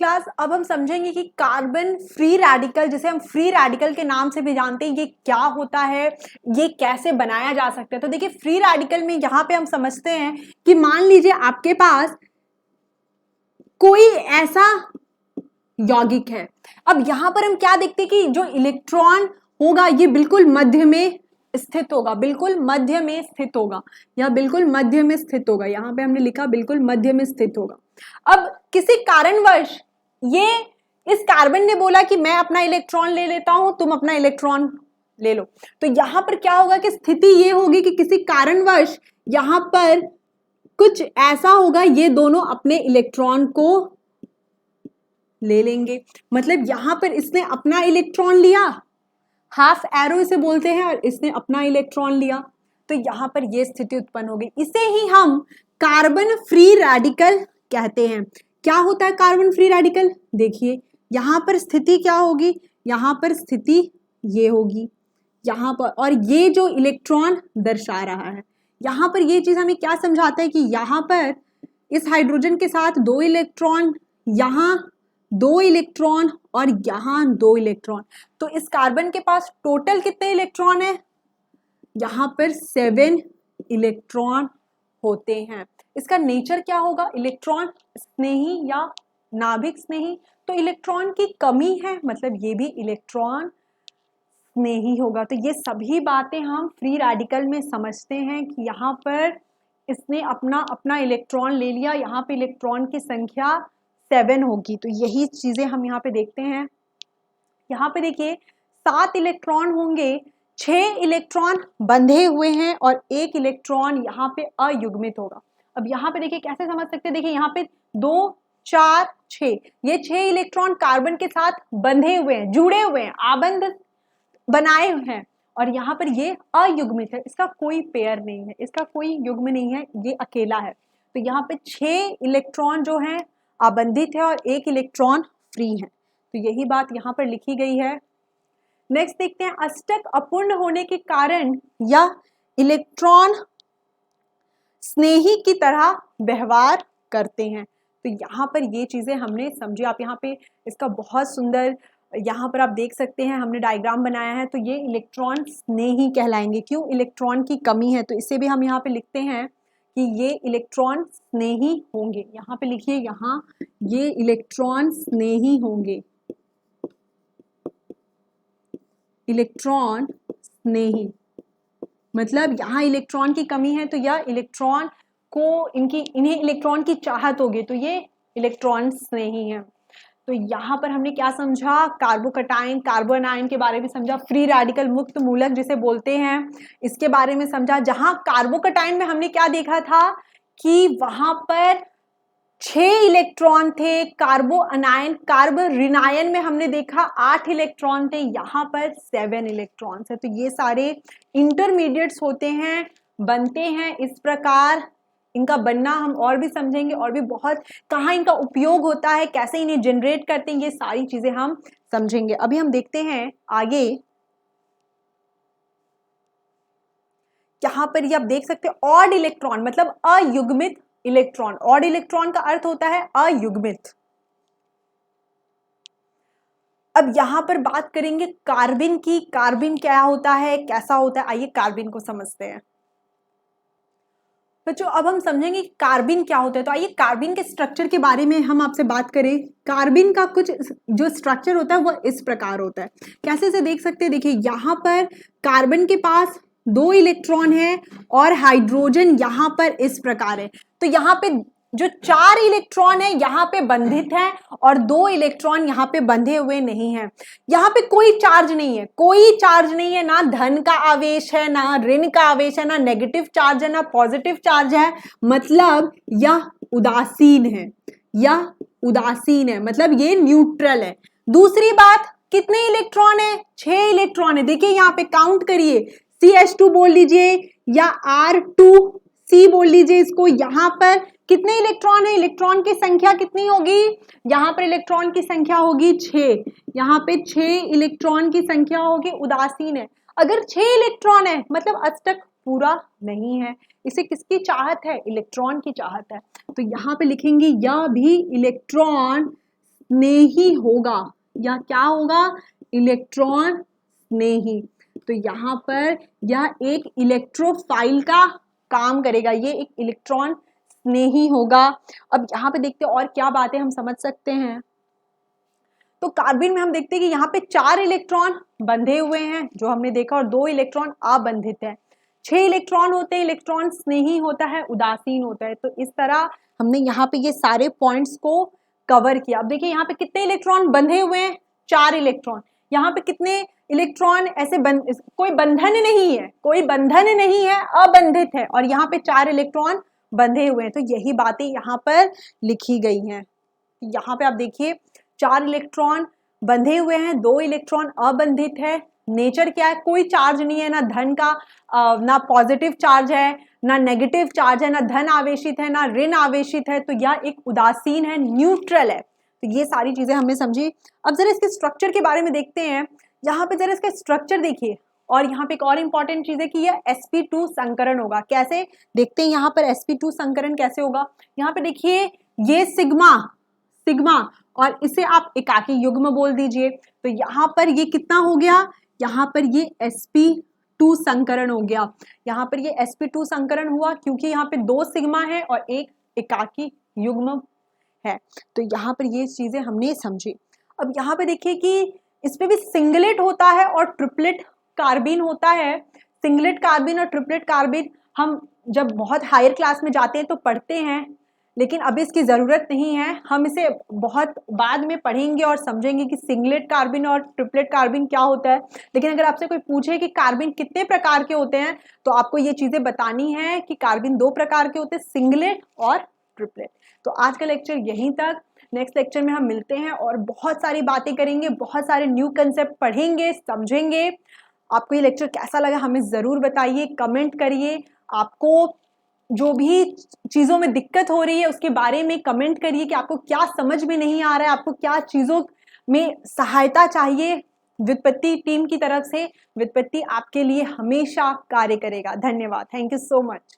Class अब हम समझेंगे कि कार्बन फ्री रेडिकल, जिसे हम फ्री रेडिकल के नाम से भी जानते हैं, ये क्या होता है, ये कैसे बनाया जा सकता है। तो देखिए फ्री रेडिकल में यहाँ पे हम समझते हैं कि मान लीजिए आपके पास कोई ऐसा यौगिक है। अब यहाँ पर हम क्या देखते हैं कि जो इलेक्ट्रॉन होगा ये बिल्कुल मध्य में स्थित होगा, बिल्कुल मध्य में स्थित होगा, या बिल्कुल मध्य में स्थित होगा। यहाँ पे हमने लिखा बिल्कुल मध्य में स्थित होगा। अब किसी कारणवश ये इस कार्बन ने बोला कि मैं अपना इलेक्ट्रॉन ले लेता हूं, तुम अपना इलेक्ट्रॉन ले लो। तो यहां पर क्या होगा कि स्थिति ये होगी कि किसी कारणवश यहां पर कुछ ऐसा होगा, ये दोनों अपने इलेक्ट्रॉन को ले लेंगे। मतलब यहां पर इसने अपना इलेक्ट्रॉन लिया, हाफ एरो इसे बोलते हैं, और इसने अपना इलेक्ट्रॉन लिया, तो यहां पर यह स्थिति उत्पन्न होगी। इसे ही हम कार्बन फ्री रेडिकल कहते हैं। क्या होता है कार्बन फ्री रेडिकल? देखिए यहां पर स्थिति क्या होगी, यहां पर स्थिति ये होगी यहां पर, और ये जो इलेक्ट्रॉन दर्शा रहा है यहां पर, ये चीज हमें क्या समझाता है कि यहां पर इस हाइड्रोजन के साथ 2 इलेक्ट्रॉन, यहां 2 इलेक्ट्रॉन और यहां 2 इलेक्ट्रॉन। तो इस कार्बन के पास टोटल कितने इलेक्ट्रॉन है? यहां पर 7 इलेक्ट्रॉन होते हैं। इसका नेचर क्या होगा? इलेक्ट्रॉन स्नेही या नाभिक स्नेही। तो इलेक्ट्रॉन की कमी है, मतलब ये भी इलेक्ट्रॉन स्नेही होगा। तो ये सभी बातें हम फ्री रेडिकल में समझते हैं कि यहाँ पर इसने अपना इलेक्ट्रॉन ले लिया, यहाँ पे इलेक्ट्रॉन की संख्या 7 होगी। तो यही चीजें हम यहाँ पे देखते हैं। यहाँ पे देखिए 7 इलेक्ट्रॉन होंगे, 6 इलेक्ट्रॉन बंधे हुए हैं और 1 इलेक्ट्रॉन यहाँ पे अयुग्मित होगा। अब यहाँ पे देखिए कैसे समझ सकते हैं, देखिए यहाँ पे 2 4 6, ये 6 इलेक्ट्रॉन कार्बन के साथ बंधे हुए हैं, जुड़े हुए हैं, आबंध बनाए हुए हैं, और यहाँ पर ये अयुग्मित है, इसका कोई पेयर नहीं है, इसका कोई युग्म नहीं है, ये अकेला है। तो यहाँ पे 6 इलेक्ट्रॉन जो हैं आबंधित है और 1 इलेक्ट्रॉन फ्री है। तो यही बात यहाँ पर लिखी गई है। नेक्स्ट देखते हैं, अष्टक अपूर्ण होने के कारण या इलेक्ट्रॉन स्नेही की तरह व्यवहार करते हैं। तो यहाँ पर ये चीजें हमने समझी। आप यहाँ पे इसका बहुत सुंदर यहाँ पर आप देख सकते हैं, हमने डायग्राम बनाया है। तो ये इलेक्ट्रॉन स्नेही कहलाएंगे। क्यों? इलेक्ट्रॉन की कमी है, तो इसे भी हम यहाँ पे लिखते हैं कि ये इलेक्ट्रॉन स्नेही होंगे। यहाँ पे लिखिए, यहाँ ये इलेक्ट्रॉन स्नेही होंगे, इलेक्ट्रॉन स्नेही, मतलब यहाँ इलेक्ट्रॉन की कमी है तो यह इलेक्ट्रॉन को इन्हें इलेक्ट्रॉन की चाहत होगी, तो ये इलेक्ट्रॉन स्नेही है। तो यहाँ पर हमने क्या समझा? कार्बोकटायन, कार्बन आयन के बारे में समझा, फ्री रेडिकल मुक्त मूलक जिसे बोलते हैं इसके बारे में समझा। जहां कार्बोकटायन में हमने क्या देखा था कि वहां पर 6 इलेक्ट्रॉन थे, कार्बो अनायन, कार्बो ऋणायन में हमने देखा 8 इलेक्ट्रॉन थे, यहाँ पर 7 इलेक्ट्रॉन है। तो ये सारे इंटरमीडिएट्स होते हैं, बनते हैं इस प्रकार। इनका बनना हम और भी समझेंगे, और भी बहुत कहाँ इनका उपयोग होता है, कैसे इन्हें जनरेट करते हैं, ये सारी चीजें हम समझेंगे। अभी हम देखते हैं आगे। यहाँ पर ये आप देख सकते हैं ऑड इलेक्ट्रॉन मतलब अयुग्मित इलेक्ट्रॉन। ऑड इलेक्ट्रॉन का अर्थ होता है अयुग्मित। अब यहां पर बात करेंगे कार्बिन की। कार्बिन क्या होता है, कैसा होता है, आइए कार्बिन को समझते हैं। बच्चों अब हम समझेंगे कार्बिन क्या होता है। तो आइए कार्बिन के स्ट्रक्चर के बारे में हम आपसे बात करें। कार्बिन का कुछ जो स्ट्रक्चर होता है वो इस प्रकार होता है। कैसे से देख सकते हैं, देखिए यहाँ पर कार्बन के पास 2 इलेक्ट्रॉन है और हाइड्रोजन यहाँ पर इस प्रकार है। तो यहाँ पे जो 4 इलेक्ट्रॉन है यहाँ पे बंधित है और 2 इलेक्ट्रॉन यहाँ पे बंधे हुए नहीं है। यहाँ पे कोई चार्ज नहीं है, कोई चार्ज नहीं है, ना धन का आवेश है, ना ऋण का आवेश है, ना नेगेटिव चार्ज है, ना पॉजिटिव चार्ज है, मतलब यह उदासीन है, यह उदासीन है, मतलब ये न्यूट्रल है। दूसरी बात, कितने इलेक्ट्रॉन है? 6 इलेक्ट्रॉन है। देखिए यहाँ पे काउंट करिए, CH2 बोल लीजिए या R2C बोल लीजिए इसको। यहाँ पर कितने इलेक्ट्रॉन है? इलेक्ट्रॉन की संख्या कितनी होगी? यहाँ पर इलेक्ट्रॉन की संख्या होगी 6। यहाँ पे 6 इलेक्ट्रॉन की संख्या होगी, उदासीन है। अगर 6 इलेक्ट्रॉन है मतलब अष्टक पूरा नहीं है। इसे किसकी चाहत है? इलेक्ट्रॉन की चाहत है। तो यहाँ पे लिखेंगे यह भी इलेक्ट्रॉन स्नेही होगा, या क्या होगा, इलेक्ट्रॉन स्नेही। तो यहाँ पर यह एक इलेक्ट्रोफाइल का काम करेगा, ये एक इलेक्ट्रॉन स्नेही होगा। अब यहाँ पे देखते हैं और क्या बातें हम समझ सकते हैं। तो कार्बन में हम देखते हैं कि यहाँ पे 4 इलेक्ट्रॉन बंधे हुए हैं जो हमने देखा, और 2 इलेक्ट्रॉन अबंधित है। 6 इलेक्ट्रॉन होते हैं, इलेक्ट्रॉन स्नेही होता है, उदासीन होता है। तो इस तरह हमने यहाँ पे ये सारे पॉइंट्स को कवर किया। अब देखिए यहाँ पे कितने इलेक्ट्रॉन बंधे हुए हैं, 4 इलेक्ट्रॉन। यहाँ पे कितने इलेक्ट्रॉन ऐसे कोई बंधन नहीं है, कोई बंधन नहीं है, अबंधित है, और यहाँ पे 4 इलेक्ट्रॉन बंधे हुए हैं। तो यही बातें यहाँ पर लिखी गई हैं। यहाँ पे आप देखिए 4 इलेक्ट्रॉन बंधे हुए हैं, 2 इलेक्ट्रॉन अबंधित है। नेचर क्या है, कोई चार्ज नहीं है, ना धन का ना पॉजिटिव चार्ज है, ना नेगेटिव चार्ज है, ना धन आवेशित है, ना ऋण आवेशित है। तो यह एक उदासीन है, न्यूट्रल है। तो ये सारी चीजें हमने समझी। अब जरा इसके स्ट्रक्चर के बारे में देखते हैं। यहाँ पे जरा इसका स्ट्रक्चर देखिए, और यहाँ पे एक और इंपॉर्टेंट चीज है कि यह sp2 संकरण होगा। कैसे देखते हैं यहाँ पर sp2 संकरण कैसे होगा। यहाँ पे देखिए ये सिग्मा सिग्मा, और इसे आप एकाकी युग्म बोल दीजिए। तो यहाँ पर ये कितना हो गया, यहाँ पर ये sp2 संकरण हो गया। यहाँ पर ये sp2 संकरण हुआ क्योंकि यहाँ पे 2 सिग्मा है और एक एकाकी युग्म है। तो यहाँ पर ये चीजें हमने समझी। अब यहाँ पे देखिए कि इसमें भी सिंगलेट होता है और ट्रिपलेट कार्बिन होता है। सिंगलेट कार्बिन और ट्रिपलेट कार्बिन हम जब बहुत हायर क्लास में जाते हैं तो पढ़ते हैं, लेकिन अभी इसकी ज़रूरत नहीं है। हम इसे बहुत बाद में पढ़ेंगे और समझेंगे कि सिंगलेट कार्बिन और ट्रिपलेट कार्बिन क्या होता है। लेकिन अगर आपसे कोई पूछे कि कार्बिन कितने प्रकार के होते हैं, तो आपको ये चीज़ें बतानी है कि कार्बिन 2 प्रकार के होते हैं, सिंगलेट और ट्रिपलेट। तो आज का लेक्चर यहीं तक। नेक्स्ट लेक्चर में हम मिलते हैं और बहुत सारी बातें करेंगे, बहुत सारे न्यू कंसेप्ट पढ़ेंगे, समझेंगे। आपको ये लेक्चर कैसा लगा हमें ज़रूर बताइए, कमेंट करिए। आपको जो भी चीज़ों में दिक्कत हो रही है उसके बारे में कमेंट करिए कि आपको क्या समझ में नहीं आ रहा है, आपको क्या चीज़ों में सहायता चाहिए व्युत्पत्ति टीम की तरफ से। व्युत्पत्ति आपके लिए हमेशा कार्य करेगा। धन्यवाद। Thank you so much.